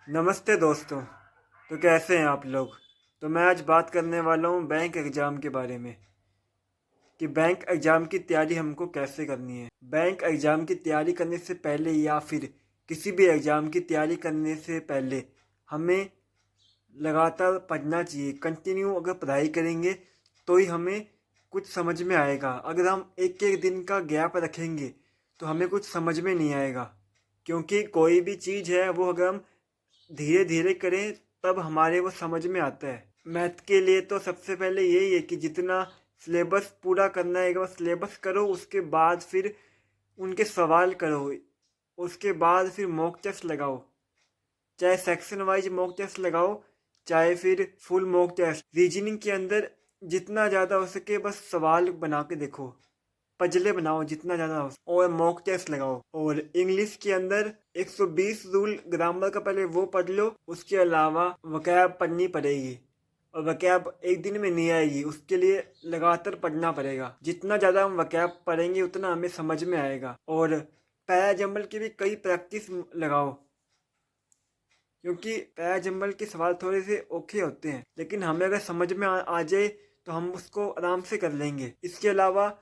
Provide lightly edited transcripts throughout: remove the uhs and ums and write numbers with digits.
नमस्ते दोस्तों। तो कैसे हैं आप लोग। तो मैं आज बात करने वाला हूँ बैंक एग्ज़ाम के बारे में कि बैंक एग्ज़ाम की तैयारी हमको कैसे करनी है। बैंक एग्ज़ाम की तैयारी करने से पहले या फिर किसी भी एग्ज़ाम की तैयारी करने से पहले हमें लगातार पढ़ना चाहिए। कंटिन्यू अगर पढ़ाई करेंगे तो ही हमें कुछ समझ में आएगा। अगर हम एक एक दिन का गैप रखेंगे तो हमें कुछ समझ में नहीं आएगा, क्योंकि कोई भी चीज़ है वो अगर हम धीरे धीरे करें तब हमारे वो समझ में आता है। मैथ के लिए तो सबसे पहले यही है कि जितना सिलेबस पूरा करना है एक बार सिलेबस करो, उसके बाद फिर उनके सवाल करो, उसके बाद फिर मॉक टेस्ट लगाओ। चाहे सेक्शन वाइज मॉक टेस्ट लगाओ, चाहे फिर फुल मॉक टेस्ट। रीजनिंग के अंदर जितना ज़्यादा हो सके बस सवाल बना के देखो, पजले बनाओ जितना ज़्यादा हो, और मॉक टेस्ट लगाओ। और इंग्लिश के अंदर 120 रूल ग्रामर का पहले वो पढ़ लो, उसके अलावा वकैब पढ़नी पड़ेगी। और वकैब एक दिन में नहीं आएगी, उसके लिए लगातार पढ़ना पड़ेगा। जितना ज़्यादा हम वकैब पढ़ेंगे उतना हमें समझ में आएगा। और पैरा जंबल की भी कई प्रैक्टिस लगाओ, क्योंकि पैरा जंबल के सवाल थोड़े से ओखे होते हैं, लेकिन हमें अगर समझ में आ जाए तो हम उसको आराम से कर लेंगे। इसके अलावा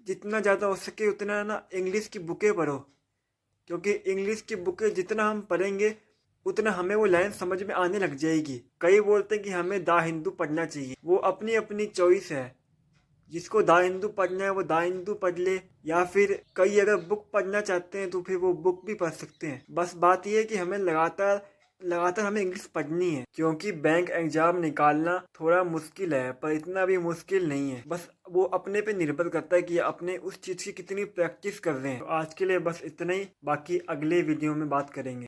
जितना ज़्यादा हो सके उतना ना इंग्लिश की बुकें पढ़ो, क्योंकि इंग्लिश की बुकें जितना हम पढ़ेंगे उतना हमें वो लाइन समझ में आने लग जाएगी। कई बोलते हैं कि हमें द हिंदू पढ़ना चाहिए, वो अपनी अपनी चॉइस है। जिसको द हिंदू पढ़ना है वो द हिंदू पढ़ ले, या फिर कई अगर बुक पढ़ना चाहते हैं तो फिर वो बुक भी पढ़ सकते हैं। बस बात यह है कि हमें लगातार लगातार हमें इंग्लिश पढ़नी है, क्योंकि बैंक एग्जाम निकालना थोड़ा मुश्किल है पर इतना भी मुश्किल नहीं है। बस वो अपने पे निर्भर करता है कि अपने उस चीज़ की कितनी प्रैक्टिस कर रहे हैं। तो आज के लिए बस इतना ही, बाकी अगले वीडियो में बात करेंगे।